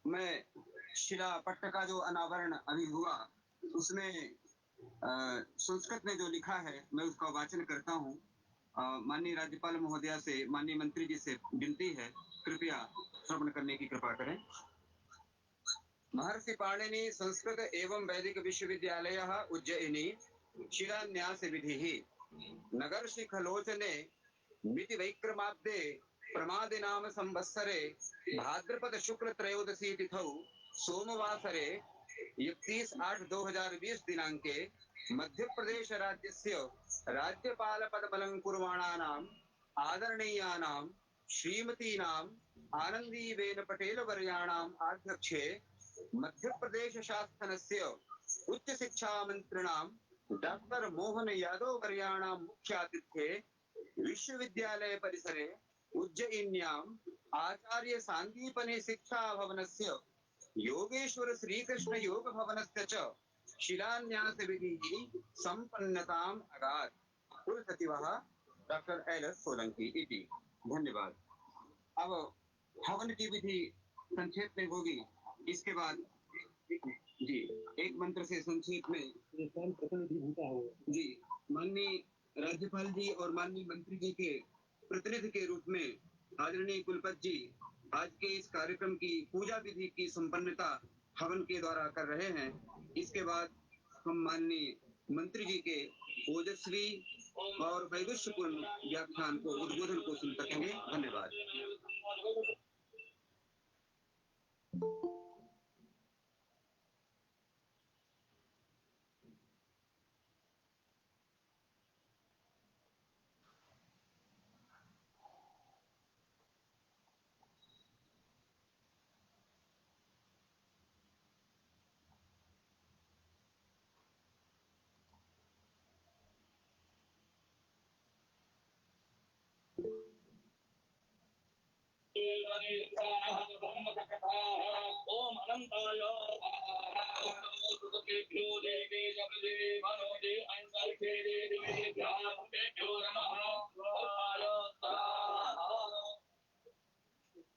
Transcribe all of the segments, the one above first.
मैं शिला पट्ट का जो अनावरण अभी हुआ उसमें संस्कृत में जो लिखा है मैं उसका वाचन करता हूँ। माननीय राज्यपाल महोदया से, माननीय मंत्री जी से विनती है, कृपया श्रवण करने की कृपा करें। महर्षि पाणिनि संस्कृत एवं वैदिक विश्वविद्यालय उज्जयिनी शिलान्यास विधि नगर शिखलोचने मिति वैक्रमाब्दे प्रमादिनाम संवत्सरे भाद्रपद शुक्ल त्रयोदशी तिथौ सोमवासरे 31/8/2020 दिनांके मध्य प्रदेश राज्यस्य राज्यपाल पदमलंकुर्वाणानाम् आदरणीयानां श्रीमतीनाम् आनंदीबेन पटेल वर्याणाम् आध्यक्षे मध्य प्रदेश शासनस्य उच्च शिक्षा मंत्रिणां डॉक्टर मोहन यादव वर्याणां मुख्यातिथ्ये विश्वविद्यालय परिसरे उज्जयिन्याम् आचार्य सांदीपनि शिक्षा भवनस्य योगेश्वर श्रीकृष्ण योग भवनस्य च शिलान्यास विधिः संपन्नताम् अगात्। कुलसचिवः डॉक्टर एल.एस. सोलंकी इति। धन्यवाद। अब हवन की विधि संक्षेप में होगी। इसके बाद जी एक मंत्र से संक्षेप में प्रतिनिधि होता है जी। माननीय राज्यपाल जी और माननीय मंत्री जी के प्रतिनिधि के रूप में आदरणीय कुलपति जी आज के इस कार्यक्रम की पूजा विधि की संपन्नता हवन के द्वारा कर रहे हैं। इसके बाद हम माननीय मंत्री जी के ओजस्वी और वैदुष्यपूर्ण व्याख्यान को, उद्बोधन को सुन सकेंगे। धन्यवाद। ओम अनंताय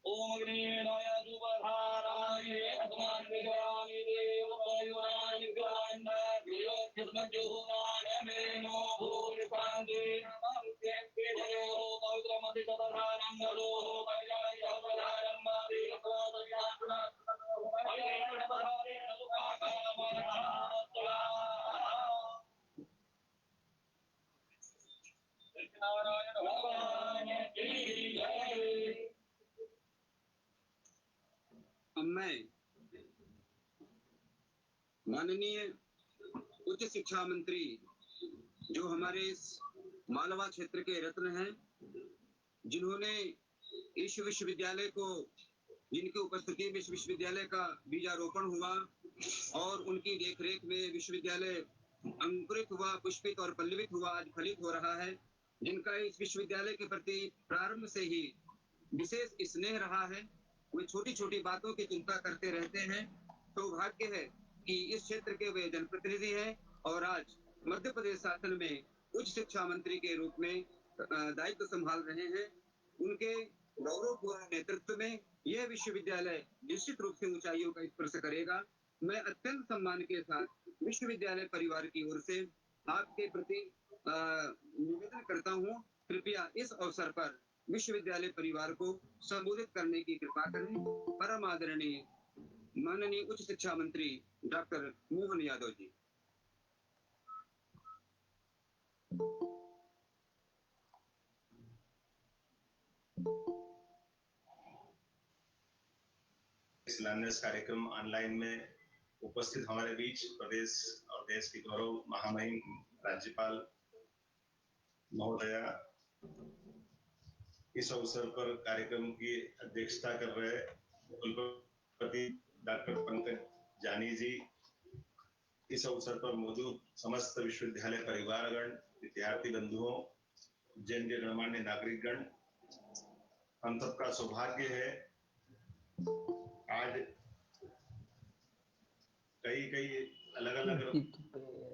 ओम अग्निनाय सुपधाराय अस्मान विग्रहामि देव वायुराय विग्रहान्य किस्मज्जुहुनाय मेनो भूरिपांदे नमस्ते देवो पवित्रमति सदाधारं नरो परिजाय सदाधारं मादे सदाधारं नारायण भगवान की जय। मैं माननीय उच्च शिक्षा मंत्री जो हमारे इस मालवा क्षेत्र के रत्न हैं, जिन्होंने इस विश्वविद्यालय को, जिनकी उपस्थिति में इस विश्वविद्यालय का बीजारोपण हुआ और उनकी देखरेख में विश्वविद्यालय अंकुरित हुआ, पुष्पित और पल्लवित हुआ, आज फलित हो रहा है, जिनका इस विश्वविद्यालय के प्रति प्रारंभ से ही विशेष स्नेह रहा है, वे छोटी छोटी बातों की चिंता करते रहते हैं। सौभाग्य है कि इस क्षेत्र के वे जनप्रतिनिधि हैं और आज मध्य प्रदेश शासन में उच्च शिक्षा मंत्री के रूप में दायित्व संभाल रहे हैं, उनके गौरवपूर्ण नेतृत्व में यह विश्वविद्यालय निश्चित रूप से ऊंचाइयों का स्पर्श करेगा। मैं अत्यंत सम्मान के साथ विश्वविद्यालय परिवार की ओर से आपके प्रति निवेदन करता हूँ, कृपया इस अवसर पर विश्वविद्यालय परिवार को संबोधित करने की कृपा करें। परम आदरणीय माननीय उच्च शिक्षा मंत्री डॉक्टर मोहन यादव जी। शिलान्यास कार्यक्रम ऑनलाइन में उपस्थित हमारे बीच प्रदेश और देश की गौरव महामहिम राज्यपाल महोदया इस अवसर पर कार्यक्रम की अध्यक्षता कर रहे कुलपति डॉक्टर पंकज जानी जी, इस अवसर पर मौजूद समस्त विश्वविद्यालय परिवारगण, विद्यार्थी बंधुओं, उज्जैन के गणमान्य नागरिकगण, हम सबका सौभाग्य है आज कई अलग अलग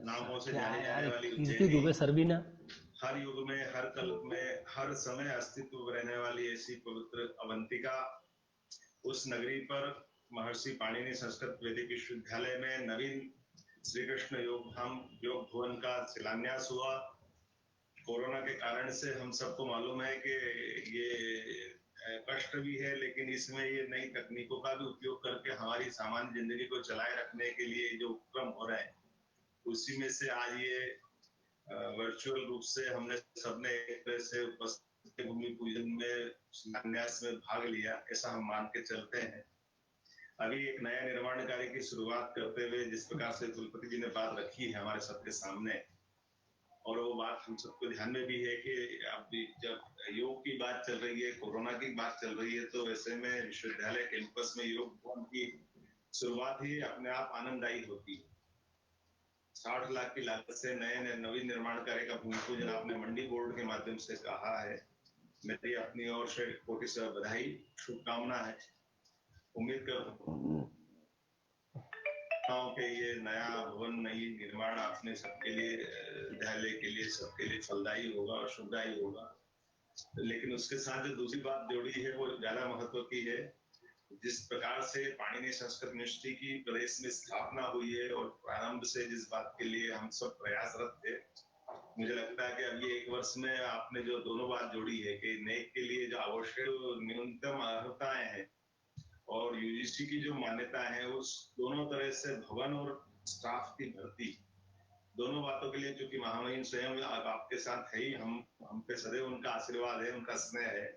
नामों से जाने जाने वाली उज्जैन हर युग में, हर कल्प में, हर समय अस्तित्व में रहने वाली ऐसी पवित्र अवंतिका, उस नगरी पर महर्षि पाणिनि संस्कृत वैदिक विश्वविद्यालय में नवीन श्री कृष्ण योग भवन का शिलान्यास हुआ। कोरोना के कारण से हम सबको मालूम है कि ये कष्ट भी है, लेकिन इसमें ये नई तकनीकों का भी उपयोग करके हमारी सामान्य जिंदगी को चलाए रखने के लिए जो उपक्रम हो रहे हैं, उसी में से आज ये वर्चुअल रूप से हमने सबने एक तरह से उपस्थित भूमि पूजन में शिलान्यास में भाग लिया, ऐसा हम मान के चलते हैं। अभी एक नया निर्माण कार्य की शुरुआत करते हुए जिस प्रकार से कुलपति जी ने बात रखी है हमारे सबके सामने, और वो बात हम सबको ध्यान में भी है कि अब जब योग की बात चल रही है, कोरोना की बात चल रही है, तो ऐसे में विश्वविद्यालय कैंपस में योग भवन की शुरुआत ही अपने आप आनंददायी होती है। 60 लाख की लागत से नवीन निर्माण कार्य का भूमि पूजन आपने मंडी बोर्ड के माध्यम से कहा है। मेरी अपनी ओर से कोटि से बधाई, शुभकामना है। उम्मीद करता हूँ कि ये नया भवन, नई निर्माण आपने सबके लिए, विद्यालय के लिए, सबके लिए फलदायी होगा और शुभदायी होगा। लेकिन उसके साथ जो दूसरी बात जोड़ी है वो ज्यादा महत्व की है। जिस प्रकार से पाणिनि संस्कृत यूनिवर्सिटी की प्रदेश में स्थापना हुई है और प्रारंभ से जिस बात के लिए हम सब प्रयासरत थे, मुझे लगता है कि अब ये 1 वर्ष में आपने जो दोनों बात जोड़ी है कि नेक के लिए जो आवश्यक न्यूनतम अर्हताएं हैं और यूजीसी की जो मान्यता है, उस दोनों तरह से भवन और स्टाफ की भर्ती, दोनों बातों के लिए चूंकि महामहिम स्वयं आपके साथ है ही, हम पे सदैव उनका आशीर्वाद है, उनका स्नेह है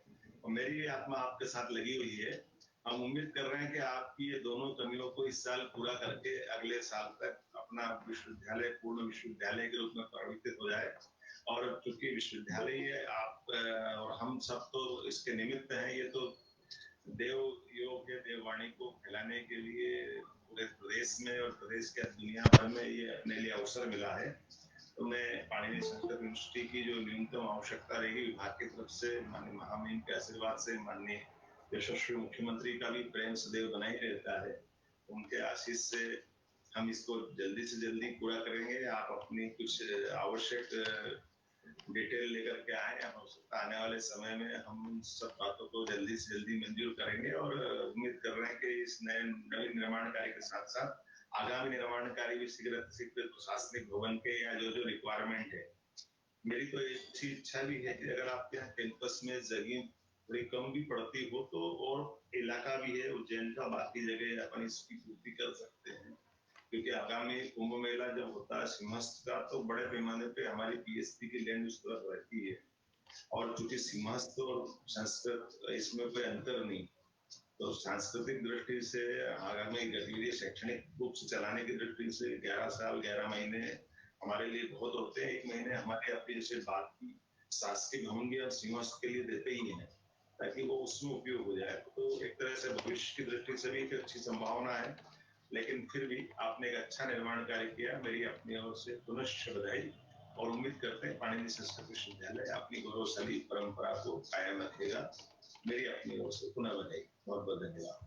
और मेरी भी आत्मा आपके साथ लगी हुई है। हम उम्मीद कर रहे हैं कि आपकी ये दोनों कमियों को इस साल पूरा करके अगले साल तक अपना विश्वविद्यालय पूर्ण विश्वविद्यालय के रूप में परिवर्तित हो जाए। और चूंकि विश्वविद्यालय आप और हम सब तो इसके निमित्त हैं, ये तो देव योग है, देववाणी को फैलाने के लिए पूरे प्रदेश में और प्रदेश के दुनिया भर में ये अपने लिए अवसर मिला है। तो मैं पाणिनि संस्कृत यूनिवर्सिटी की जो न्यूनतम आवश्यकता रहेगी विभाग की तरफ से, माननीय महामहिम के आशीर्वाद से, माननीय यशस्वी मुख्यमंत्री का भी प्रेम सदैव बना ही रहता है, उनके आशीष से हम इसको जल्दी से जल्दी पूरा करेंगे। आप अपनी कुछ आवश्यक डिटेल लेकर के आए, हम आने वाले समय में हम सब बातों को जल्दी से जल्दी मंजूर करेंगे और उम्मीद कर रहे हैं कि इस नवीन निर्माण कार्य के साथ साथ आगामी निर्माण कार्य भी शीघ्र प्रशासनिक भवन के या जो रिक्वायरमेंट है, मेरी तो ऐसी इच्छा भी है कि अगर आपके यहाँ कैंपस में जगह थोड़ी कम भी पड़ती हो तो और इलाका भी है उज्जैन का, बाकी जगह अपन इसकी पूर्ति कर सकते हैं, क्योंकि आगामी कुंभ मेला जब होता है सिंहस्थ का, तो बड़े पैमाने पे हमारी पीएचडी की लैंड उपलब्ध रहती है और चूंकि सिंहस्थ और संस्कृत इसमें कोई अंतर नहीं, तो सांस्कृतिक दृष्टि से आगामी गतिविधि शैक्षणिक रूप से चलाने की दृष्टि से 11 साल 11 महीने हमारे लिए बहुत होते हैं। 1 महीने हमारे अपनी जैसे बात की शासकीय भवन और सिंहस्थ के लिए देते ही हैं ताकि वो उसमें उपयोग हो जाए। तो एक तरह से भविष्य की दृष्टि से भी एक अच्छी संभावना है, लेकिन फिर भी आपने एक अच्छा निर्माण कार्य किया, मेरी अपनी ओर से पुनश्च बधाई और उम्मीद करते हैं पाणिनि संस्कृत विश्वविद्यालय अपनी गौरवशाली परंपरा को कायम रखेगा। मेरी अपनी ओर से पुनः बधाई, बहुत बहुत धन्यवाद।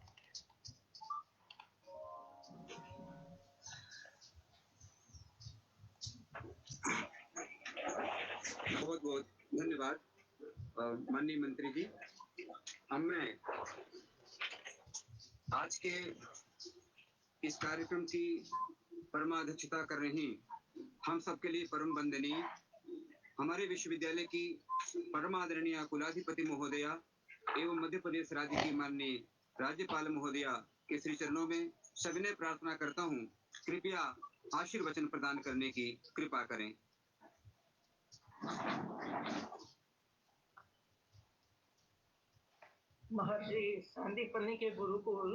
बहुत बहुत धन्यवाद। माननीय मंत्री जी, अब मैं आज के इस कार्यक्रम की परमाध्यक्षता कर रही हम सबके लिए परम वंदनीय हमारे विश्वविद्यालय की परमादरणीय कुलाधिपति महोदया एवं मध्य प्रदेश राज्य की माननीय राज्यपाल महोदया के श्री चरणों में सविनय प्रार्थना करता हूँ, कृपया आशीर्वचन प्रदान करने की कृपा करें। महर्षि सांदीपनि के गुरुकुल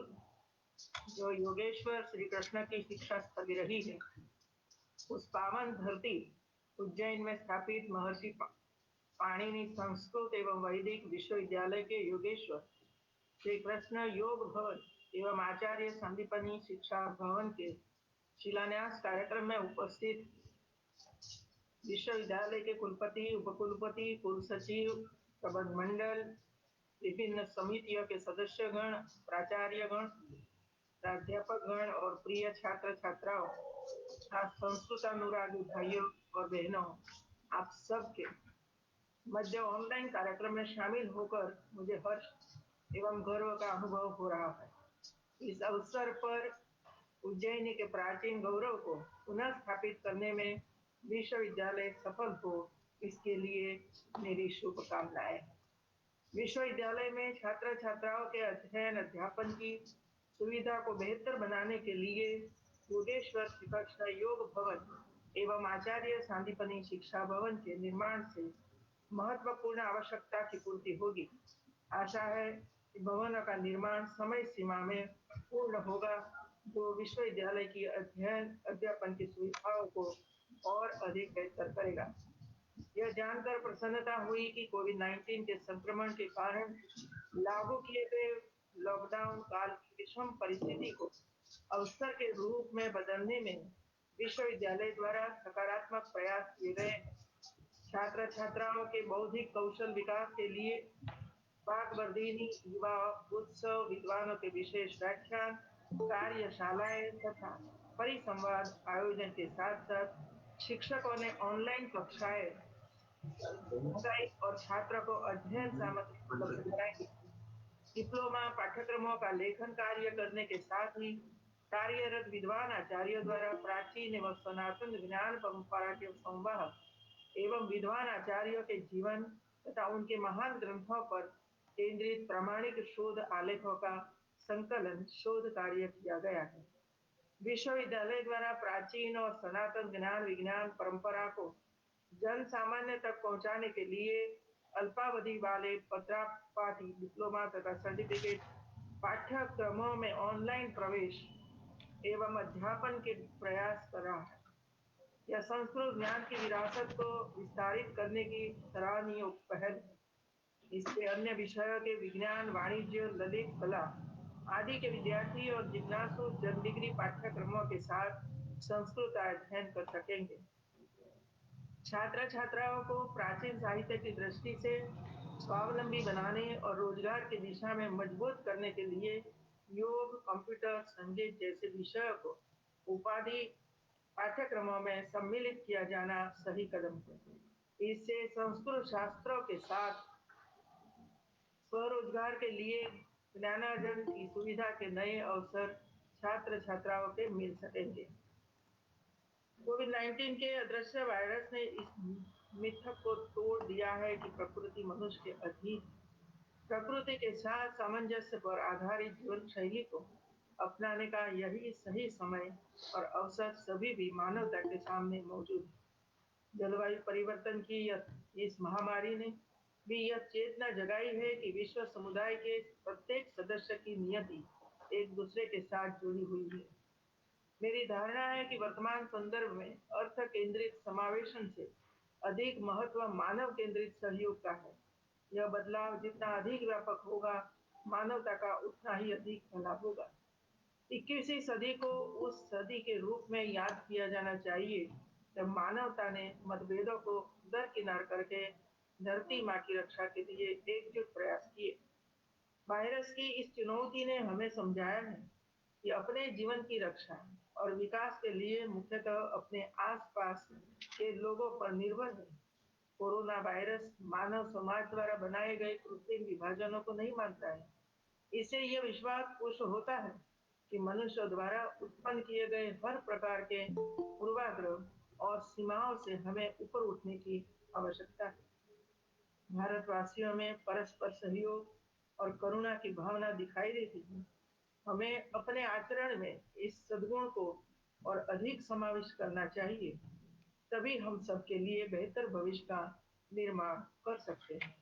जो योगेश्वर श्री कृष्ण की शिक्षा स्थली रही है, उस पावन धरती उज्जैन में स्थापित महर्षि पाणिनि संस्कृत एवं वैदिक विश्वविद्यालय के योगेश्वर श्री कृष्ण योग भवन एवं आचार्य सांदीपनि शिक्षा भवन के शिलान्यास कार्यक्रम में उपस्थित विश्वविद्यालय के कुलपति, उपकुलपति, कुलसचिव, प्रबंध मंडल, विभिन्न समितियों के सदस्यगण, प्राचार्यगण, प्राध्यापकगण और प्रिय छात्र छात्राओं, संस्कृतानुरागी भाइयों और बहनों, आप सबके मध्य ऑनलाइन कार्यक्रम में शामिल होकर मुझे हर्ष एवं गर्व का अनुभव हो रहा है। इस अवसर पर उज्जैन के प्राचीन गौरव को पुनः स्थापित करने में विश्वविद्यालय सफल हो, इसके लिए मेरी शुभकामनाएं। विश्वविद्यालय में छात्र छात्राओं के अध्ययन अध्यापन की सुविधा को बेहतर बनाने के लिए योगेश्वर श्री कृष्ण योग भवन एवं आचार्य सांदीपनि शिक्षा भवन के निर्माण से महत्वपूर्ण आवश्यकता की पूर्ति होगी। आशा है कि भवन का निर्माण समय सीमा में पूर्ण होगा, जो विश्वविद्यालय की अध्ययन अध्यापन की सुविधाओं को और अधिक बेहतर करेगा। यह जानकर प्रसन्नता हुई कि कोविड-19 के संक्रमण के कारण लागू किए गए लॉकडाउन काल की विषम परिस्थिति को अवसर के रूप में बदलने में विश्वविद्यालय द्वारा सकारात्मक प्रयास किए गए। छात्र छात्राओं के बौद्धिक कौशल विकास के लिए बागवर्धिनी युवा उत्सव, विद्वानों के विशेष व्याख्यान, कार्यशालाएं तथा परिसंवाद आयोजन के साथ साथ शिक्षकों ने ऑनलाइन कक्षाएं और छात्रों को अध्ययन सामग्री उपलब्ध कराई। डिप्लोमा पाठ्यक्रमों का लेखन कार्य करने के साथ ही कार्यरत विद्वान आचार्यों द्वारा प्राचीन एवं सनातन ज्ञान परंपरा के संवाहक एवं विद्वान आचार्यों के जीवन तथा उनके महान ग्रंथों पर केंद्रित प्रामाणिक शोध आलेखों का संकलन शोध कार्य किया गया है। विश्वविद्यालय द्वारा प्राचीन और सनातन ज्ञान विज्ञान परंपरा को जन सामान्य तक पहुंचाने के लिए अल्पावधि वाले पत्रापाठी डिप्लोमा तथा सर्टिफिकेट पाठ्यक्रमों में ऑनलाइन प्रवेश एवं अध्यापन के प्रयास कर रहा है। यह संस्कृत ज्ञान की विरासत को विस्तारित करने की सराहनीय पहल है। इससे अन्य विषयों के विज्ञान, वाणिज्य, ललित कला आदि के विद्यार्थी और जिज्ञासु जन डिग्री पाठ्यक्रमों के साथ संस्कृत अध्ययन कर सकेंगे। छात्र छात्राओं को प्राचीन साहित्य की दृष्टि से स्वावलंबी बनाने और रोजगार की दिशा में मजबूत करने के लिए योग, कंप्यूटर, संगीत जैसे विषयों को उपाधि पाठ्यक्रमों में सम्मिलित किया जाना सही कदम है। इससे संस्कृत शास्त्रों के साथ स्वरोजगार के लिए ज्ञानार्जन की सुविधा के नए अवसर छात्र छात्राओं के मिल सकेंगे। कोविड-19 के अदृश्य वायरस ने इस मिथक को तोड़ दिया है कि प्रकृति मनुष्य के अधीन है। प्रकृति के साथ सामंजस्य पर आधारित जीवन शैली को अपनाने का यही सही समय और अवसर सभी भी मानवता के सामने मौजूद है। जलवायु परिवर्तन की इस महामारी ने भी यह चेतना जगाई है कि विश्व समुदाय के प्रत्येक सदस्य की नियति एक दूसरे के साथ जुड़ी हुई है। मेरी धारणा है कि वर्तमान संदर्भ में अर्थ केंद्रित समावेशन से अधिक महत्व मानव केंद्रित सहयोग का है। यह बदलाव जितना अधिक व्यापक होगा, मानवता का उतना ही अधिक फैला होगा। 21वीं सदी को उस सदी के रूप में याद किया जाना चाहिए जब मानवता ने मतभेदों को दरकिनार करके धरती माँ की रक्षा के लिए एकजुट प्रयास किए। वायरस की इस चुनौती ने हमें समझाया है कि अपने जीवन की रक्षा और विकास के लिए मुख्यतः अपने आसपास के लोगों पर निर्भर है। कोरोना वायरस मानव समाज द्वारा बनाए गए कृत्रिम विभाजनों को नहीं मानता है। इससे यह विश्वास पुष्ट होता है कि मनुष्य द्वारा उत्पन्न किए गए हर प्रकार के पूर्वाग्रह और सीमाओं से हमें ऊपर उठने की आवश्यकता है। भारतवासियों में परस्पर सहयोग और करुणा की भावना दिखाई देती है। हमें अपने आचरण में इस सद्गुण को और अधिक समाविष्ट करना चाहिए, तभी हम सबके लिए बेहतर भविष्य का निर्माण कर सकते हैं।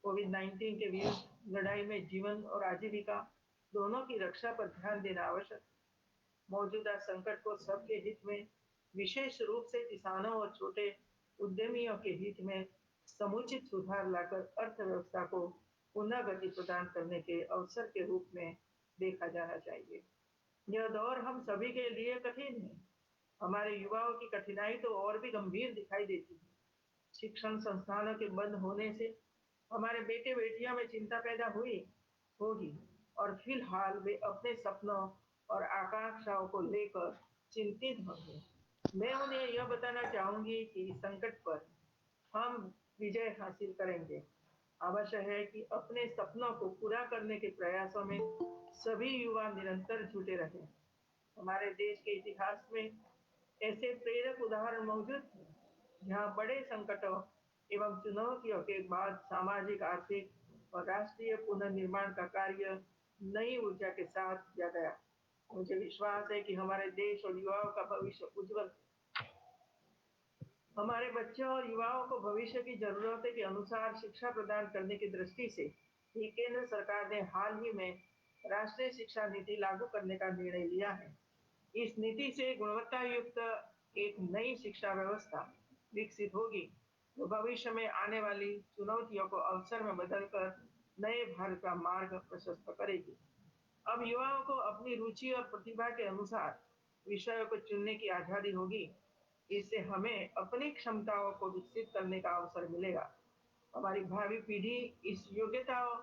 कोविड-19 के विरुद्ध लड़ाई में जीवन और आजीविका दोनों की रक्षा पर ध्यान देना आवश्यक है। मौजूदा संकट को सबके हित में, विशेष रूप से किसानों और छोटे उद्यमियों के हित में समुचित सुधार लाकर अर्थव्यवस्था को पुनः गति प्रदान करने के अवसर के रूप में देखा जाना चाहिए। यह दौर हम सभी के लिए कठिन है। हमारे युवाओं की कठिनाई तो और भी गंभीर दिखाई देती है। शिक्षण संस्थानों के बंद होने से हमारे बेटे बेटियों में चिंता पैदा होगी और फिलहाल वे अपने सपनों और आकांक्षाओं को लेकर चिंतित होंगे। मैं उन्हें यह बताना चाहूंगी कि इस संकट पर हम विजय हासिल करेंगे। आवश्यक है कि अपने सपनों को पूरा करने के प्रयासों में सभी युवा निरंतर जुटे रहें। हमारे देश के इतिहास में ऐसे प्रेरक उदाहरण मौजूद हैं, जहां बड़े संकटों एवं चुनौतियों के बाद सामाजिक, आर्थिक और राष्ट्रीय पुनर्निर्माण का कार्य नई ऊर्जा के साथ किया गया। मुझे विश्वास है कि हमारे देश और युवाओं का भविष्य उज्जवल है। हमारे बच्चों और युवाओं को भविष्य की जरूरतों के अनुसार शिक्षा प्रदान करने की दृष्टि से ही केंद्र सरकार ने हाल ही में राष्ट्रीय शिक्षा नीति लागू करने का निर्णय लिया है। इस नीति से गुणवत्ता युक्त एक नई शिक्षा व्यवस्था विकसित होगी, जो भविष्य में आने वाली चुनौतियों को अवसर में बदलकर नए भारत का मार्ग प्रशस्त करेगी। अब युवाओं को अपनी रुचि और प्रतिभा के अनुसार विषयों को चुनने की आजादी होगी। इससे हमें अपनी क्षमताओं को विकसित करने का अवसर मिलेगा। हमारी भावी पीढ़ी इस योग्यताओं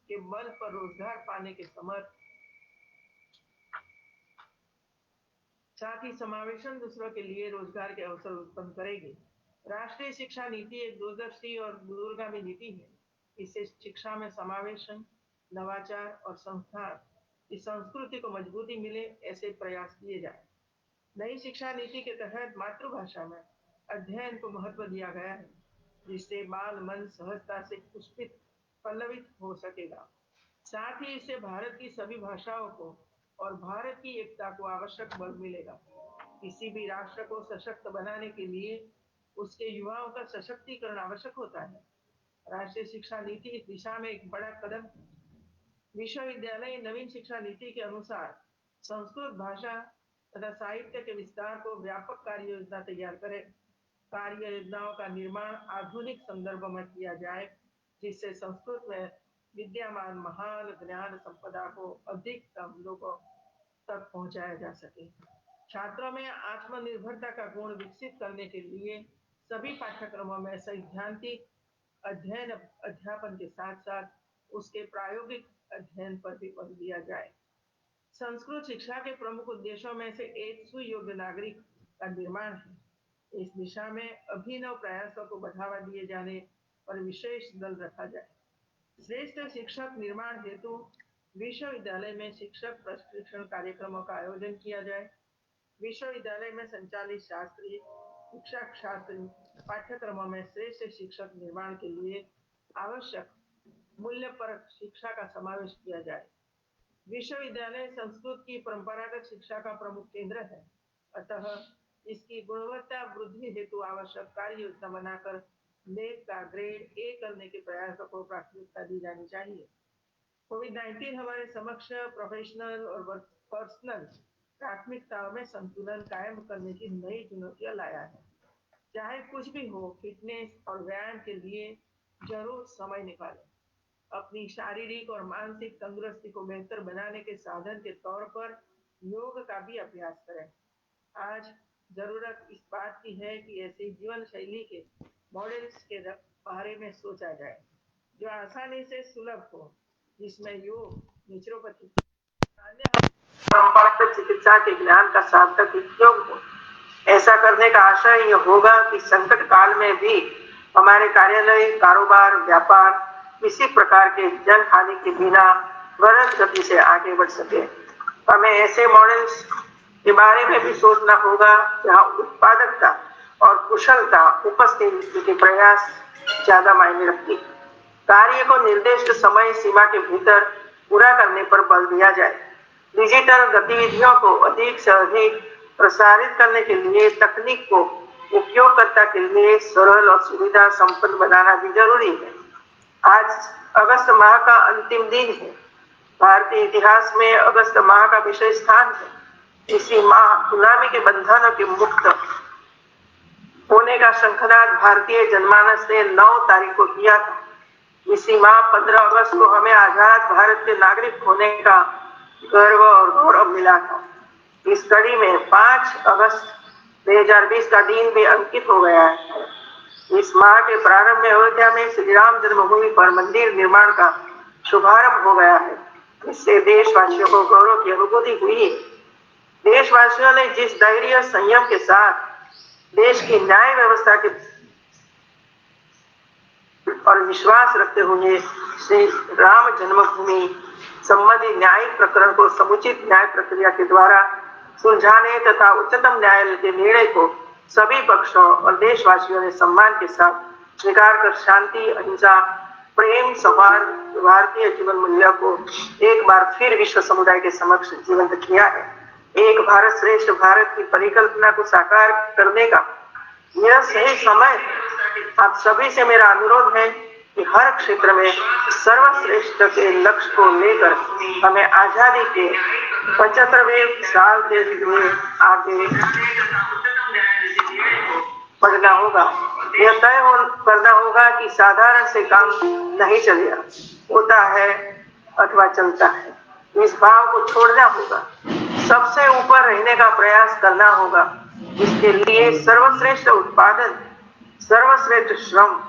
के बल पर रोजगार पाने के समर्थ, साथ ही समावेशन दूसरों के लिए रोजगार के अवसर उत्पन्न करेगी। राष्ट्रीय शिक्षा नीति एक दूरदर्शी और दूरगामी नीति है। इससे शिक्षा में समावेशन, नवाचार और संस्थान की संस्कृति को मजबूती मिले, ऐसे प्रयास किए जाए। नई शिक्षा नीति के तहत मातृभाषा में अध्ययन को महत्व दिया गया है, जिससे बाल मन सहजता से पुष्पित पल्लवित हो सकेगा। साथ ही इससे भारत की सभी भाषाओं को और भारत की एकता को आवश्यक बल मिलेगा। किसी भी राष्ट्र को सशक्त बनाने के लिए उसके युवाओं का सशक्तिकरण आवश्यक होता है। राष्ट्रीय शिक्षा नीति इस दिशा में एक बड़ा कदम है। विश्वविद्यालय नवीन शिक्षा नीति के अनुसार संस्कृत भाषा तथा साहित्य के विस्तार को व्यापक कार्य योजना तैयार करें। कार्य योजनाओं का निर्माण आधुनिक संदर्भ में किया जाए, जिससे संस्कृत में विद्यमान महान ज्ञान संपदा को अधिकतम लोगों तक पहुंचाया जा सके। छात्रों में आत्मनिर्भरता का गुण विकसित करने के लिए सभी पाठ्यक्रमों में सैद्धांतिक अध्ययन अध्यापन के साथ साथ उसके प्रायोगिक अध्ययन पर भी बल दिया जाए। संस्कृत शिक्षा के प्रमुख उद्देश्यों में से एक सुयोग्य नागरिक का निर्माण है। इस दिशा में अभिनव प्रयासों को बढ़ावा दिए जाने पर विशेष बल रखा जाए। श्रेष्ठ शिक्षक निर्माण हेतु विश्वविद्यालय में शिक्षक प्रशिक्षण कार्यक्रमों का आयोजन किया जाए। विश्वविद्यालय में संचालित शास्त्रीय शिक्षा शास्त्र पाठ्यक्रमों में श्रेष्ठ शिक्षक निर्माण के लिए आवश्यक मूल्य पर शिक्षा का समावेश किया जाए। विश्वविद्यालय संस्कृत की परंपरागत शिक्षा का प्रमुख केंद्र है, अतः इसकी गुणवत्ता वृद्धि हेतु आवश्यक कार्य योजना बनाकर नेट का ग्रेड ए करने के प्रयासों को प्राथमिकता दी जानी चाहिए। कोविड-19 हमारे समक्ष प्रोफेशनल और पर्सनल प्राथमिकताओं में संतुलन कायम करने की नई चुनौतियां लाया है। चाहे कुछ भी हो, फिटनेस और व्यायाम के लिए जरूर समय निकालें। अपनी शारीरिक और मानसिक तंदुरुस्ती को बेहतर बनाने के साधन के तौर पर योग का भी अभ्यास करें। आज जरूरत इस बात की है कि ऐसी जीवन शैली के मॉडल्स के बारे में सोचा जाए, जो आसानी से सुलभ हो, जिसमें योग, नेचुरोपैथी, परंपरागत चिकित्सा के ज्ञान का सार्थक उपयोग हो। ऐसा करने का आशय यह होगा कि संकट काल में भी हमारे कार्यालय, कारोबार, व्यापार किसी प्रकार के जन हानि के बिना त्वरित गति से आगे बढ़ सके। हमें ऐसे मॉडल्स के बारे में भी सोचना होगा जहां उत्पादकता और कुशलता उपस्थिति के प्रयास ज्यादा मायने रखती है। कार्य को निर्दिष्ट समय सीमा के भीतर पूरा करने पर बल दिया जाए। डिजिटल गतिविधियों को अधिक से अधिक प्रसारित करने के लिए तकनीक को उपयोगकर्ता के लिए सरल और सुविधा संपन्न बनाना भी जरूरी है। आज अगस्त माह का अंतिम दिन है। भारतीय इतिहास में अगस्त माह का विशेष स्थान है। इसी माह गुलामी के बंधनों के मुक्त होने का शंखनाद भारतीय जनमानस ने 9 तारीख को किया था। इसी माह 15 अगस्त को हमें आजाद भारत के नागरिक होने का गर्व और गौरव मिला था। इस कड़ी में 5 अगस्त 2020 का दिन भी अंकित हो गया है। इस माह के प्रारंभ में अयोध्या में श्री राम जन्मभूमि पर मंदिर निर्माण का शुभारंभ हो गया है। इससे देशवासियों को गौरव की अनुभूति हुई है। देशवासियों ने जिस धैर्य संयम के साथ देश की न्याय व्यवस्था के और विश्वास रखते हुए श्री राम जन्मभूमि संबंधी न्यायिक प्रकरण को समुचित न्याय प्रक्रिया के द्वारा सुलझाने तथा उच्चतम न्यायालय के निर्णय को सभी पक्षों और देशवासियों ने सम्मान के साथ स्वीकार कर शांति, अहिंसा, प्रेम, सौहार्द, भारतीय जीवन मूल्यों को एक बार फिर विश्व समुदाय के समक्ष जीवंत किया है। एक भारत श्रेष्ठ भारत की परिकल्पना को साकार करने का यह सही समय है। आप सभी से मेरा अनुरोध है कि हर क्षेत्र में सर्वश्रेष्ठ के लक्ष्य को लेकर हमें आजादी के 75वें साल के लिए आगे बढ़ना होगा। यह तय करना होगा कि साधारण से काम नहीं चलेगा, होता है अथवा चलता है। इस भाव को छोड़ना होगा, सबसे ऊपर रहने का प्रयास करना होगा। इसके लिए सर्वश्रेष्ठ उत्पादन, सर्वश्रेष्ठ श्रम,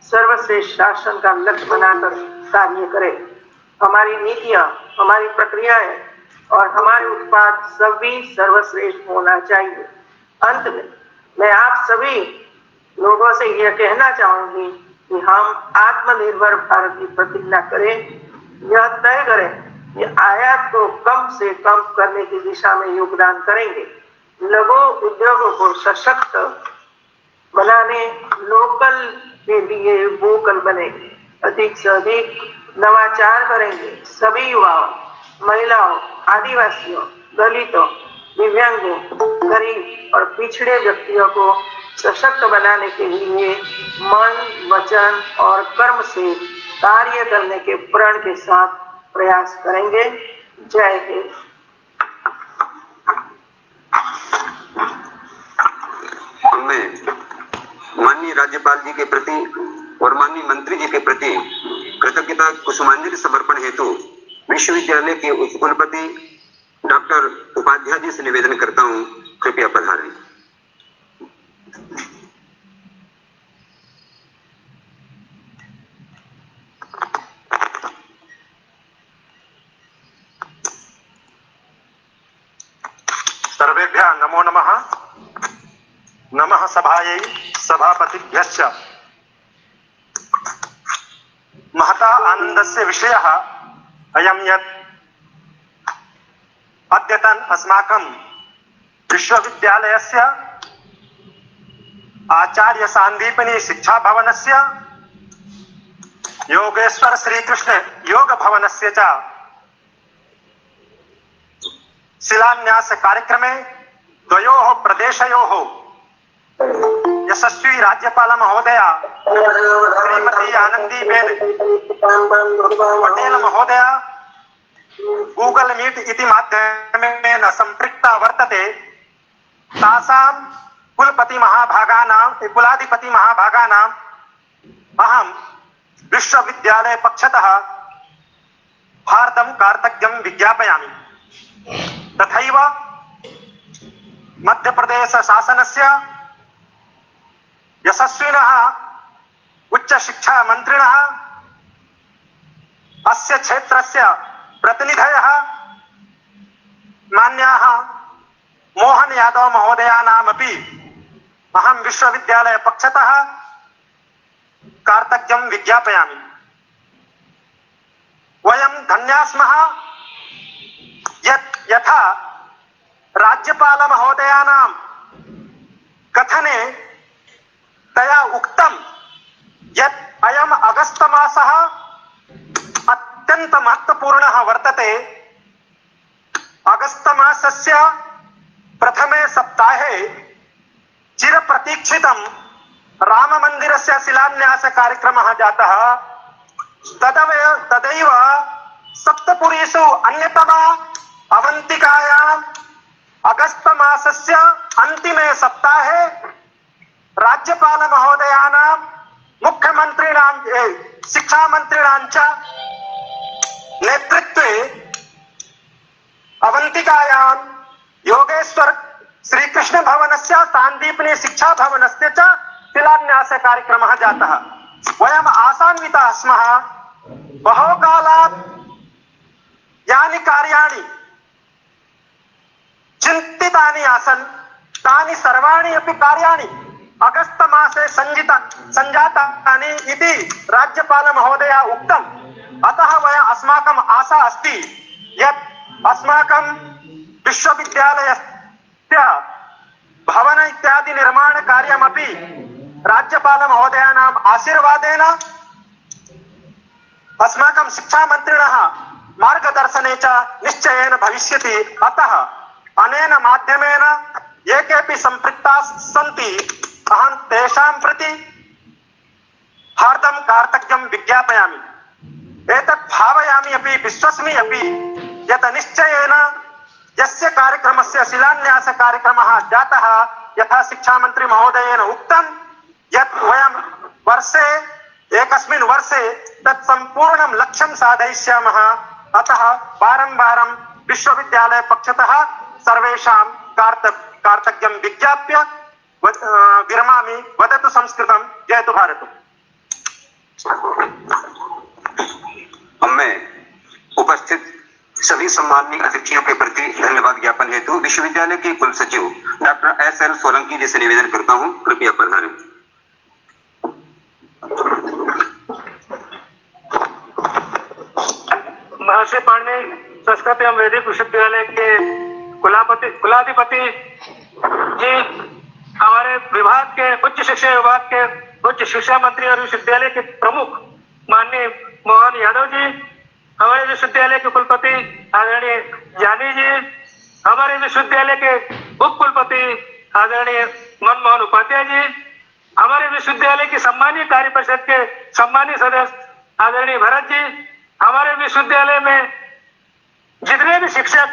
सर्वश्रेष्ठ शासन का लक्ष्य बनाकर कार्य करें। हमारी नीतियां, हमारी प्रक्रियाएं और हमारे उत्पाद सभी सर्वश्रेष्ठ होना चाहिए। अंत में मैं आप सभी लोगों से यह कहना चाहूंगी कि हम आत्मनिर्भर भारत की प्रतिज्ञा करें। यह तय करें कि आयात को कम से कम करने की दिशा में योगदान करेंगे। लघु उद्योगों को सशक्त बनाने, लोकल के लिए वोकल बनेंगे। अधिक से अधिक नवाचार करेंगे। सभी युवाओं, महिलाओं, आदिवासियों, दलितों, दिव्यांगों, गरीब और पिछड़े व्यक्तियों को सशक्त बनाने के लिए मन, वचन और कर्म से कार्य करने के प्रण के साथ प्रयास करेंगे। जय हिंद। मैं माननीय राज्यपाल जी के प्रति और माननीय मंत्री जी के प्रति कृतज्ञता कुसुमांजलि समर्पण हेतु विश्वविद्यालय के उपकुलपति डॉक्टर उपाध्याय जी से निवेदन करता हूं, कृपया पधारें। सर्वेभ्यः नमो नमः। नमः सभायै सभापतिभ्यश्च। महता आनन्दस्य विषयः अयं यत् अद्यतन अस्माकं विश्वविद्यालयस्य आचार्य सान्दीपनि शिक्षा भवनस्य योगेश्वर श्रीकृष्ण योग भवनस्य च शिलान्यास कार्यक्रमे द्वयोः प्रदेशयोः यशस्वी राज्यपाल महोदया श्रीमती आनंदीबेन पटेल महोदया गूगल मीट इति माध्यमेन संपृक्ता वर्तते। तासां कुलाधिपति महाभागानां अहं विश्वविद्यालय पक्षतः हार्दं कार्तज्ञं विज्ञापयामि। तथैव मध्य प्रदेश शासनस्य यशस्विनः उच्च शिक्षा मंत्रिणः अस्य क्षेत्रस्य प्रतिनिधयः मान्याः मोहन यादव महोदयानामपि अहं विश्वविद्यालय पक्षतः कार्तज्ञं विज्ञापयामि। वयं धन्या स्मः यत् यथा राज्यपाल महोदयानां कथने तया उक्तं यत् अयम् अगस्त मासः अत्यंत महत्वपूर्णः वर्तते। अगस्त मासस्य प्रथमे सप्ताहे चिरप्रतीक्षितं राम मन्दिरस्य शिलान्यास कार्यक्रमः जातः। तदैव सप्तपुरीषु अन्यतमा अवन्तिकायाम् अगस्त मासस्य अन्तिमे सप्ताहे राज्यपाल महोदयानां मुख्यमन्त्रिणां शिक्षामन्त्रिणां च नेतृत्वे अवन्तिकायां योगेश्वर श्रीकृष्ण भवनस्य सान्दीपनी शिक्षा भवनस्य च शिलान्यास कार्यक्रमः जातः। वयम् आशान्विताः स्मः बहुकालात् यानि कार्याणि चिन्तितानि आसन् तानि सर्वाणि अपि कार्याणि अगस्त मासे संजातानि इति राज्यपाल महोदया उक्तम्। अतः अस्माकम् आशा अस्ति यत् अस्माकं विश्वविद्यालयस्य भवन इत्यादि निर्माण कार्यमपि राज्यपाल महोदयानाम् आशीर्वादेन अस्माकं शिक्षामन्त्रिणः मार्गदर्शने च निश्चयेन भविष्यति। अतः अनेन माध्यमेन ये केऽपि सम्पृक्ताः सन्ति अहं तेषां प्रति हार्दं कार्तज्ञं विज्ञापयामि। एतत् भावयामि अपि विश्वस्मि अपि यत् निश्चयेन यस्य कार्यक्रमस्य शिलान्यास कार्यक्रमः जातः यथा शिक्षामन्त्री महोदयेन उक्तं यत् वयं वर्षे एकस्मिन् वर्षे तत् सम्पूर्णं लक्ष्यं साधयिष्यामः। अतः बारं विश्वविद्यालय पक्षतः सर्वेषां कार्तज्ञं विज्ञाप्य विरमामि। वदतु संस्कृतं, जयतु भारतम्। मैं उपस्थित सभी सम्माननीय अतिथियों के प्रति धन्यवाद ज्ञापन हेतु विश्वविद्यालय के कुल सचिव डॉक्टर एस.एल. सोलंकी जी से निवेदन करता हूं, कृपया पधारें। महर्षि पाणिनि संस्कृत एवं वैदिक विश्वविद्यालय के कुलाधिपति जी, हमारे विभाग के उच्च शिक्षा विभाग के उच्च शिक्षा मंत्री और विश्वविद्यालय के प्रमुख माननीय मोहन यादव जी, हमारे विश्वविद्यालय के कुलपति आदरणीय जानी जी, हमारे विश्वविद्यालय के उप कुलपति आदरणीय मनमोहन उपाध्याय जी, हमारे विश्वविद्यालय की सम्मानीय कार्य परिषद के सम्मानीय सदस्य आदरणीय भरत जी, हमारे विश्वविद्यालय में जितने भी शिक्षक,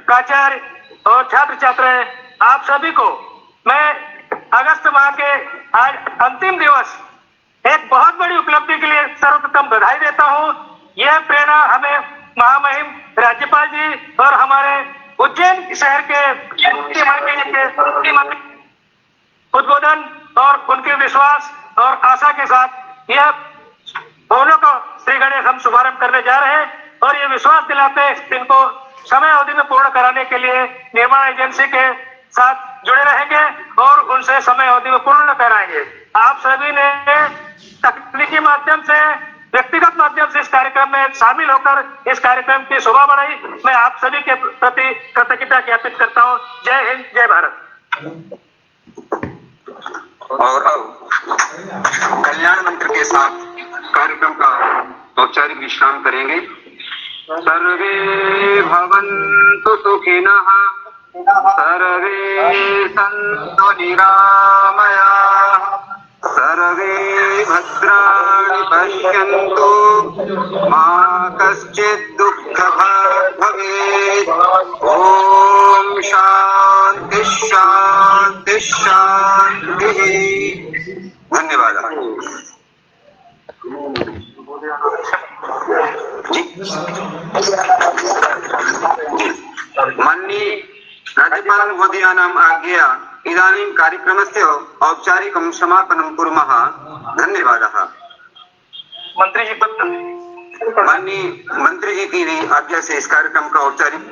प्राचार्य और छात्र छात्राएं, आप सभी को मैं अगस्त माह के आज अंतिम दिवस एक बहुत बड़ी उपलब्धि के लिए सर्वप्रथम बधाई देता हूं। यह प्रेरणा हमें महामहिम राज्यपाल जी और हमारे उज्जैन शहर के उद्बोधन और उनके विश्वास और आशा के साथ यह दोनों को श्री गणेश हम शुभारंभ करने जा रहे हैं और ये विश्वास दिलाते इनको समय अवधि में पूर्ण कराने के लिए निर्माण एजेंसी के साथ जुड़े रहेंगे और उनसे समय अवधि में पूर्ण कराएंगे। आप सभी ने तकनीकी माध्यम से, व्यक्तिगत माध्यम से इस कार्यक्रम में शामिल होकर इस कार्यक्रम की शोभा बढ़ाई। मैं आप सभी के प्रति कृतज्ञता ज्ञापित करता हूँ। जय हिंद, जय भारत। और अब कल्याण मंत्र के साथ कार्यक्रम का औपचारिक विश्राम करेंगे। सर्वे भवन्तु सुखिनः, सर्वे सन्तु निरामयाः, सर्वे भद्राणि पश्यन्तु, मा कश्चित् दुःखभाग् भवेत्। ॐ शान्ति शान्ति शान्तिः। धन्यवाद जी। माननीय राज्यपाल महोदयानाम् आज्ञया इदानीं कार्यक्रमस्य औपचारिकं समापनं कुर्मः। धन्यवादः। मंत्री जी, माननीय मंत्री जी की भी आज्ञा से इस कार्यक्रम का औपचारिक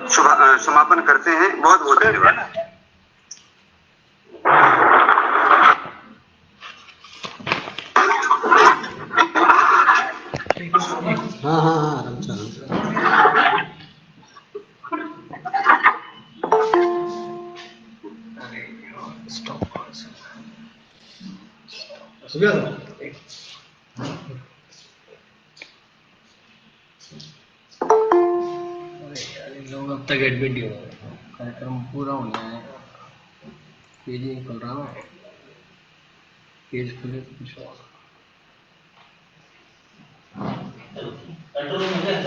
समापन करते हैं। बहुत बहुत धन्यवाद। गया था। अरे यार इन लोग अब तक एडमिट ही हो गए, कार्यक्रम पूरा होने है, पेज ही निकल रहा है, पेज खुले तो कुछ और पेट्रोल में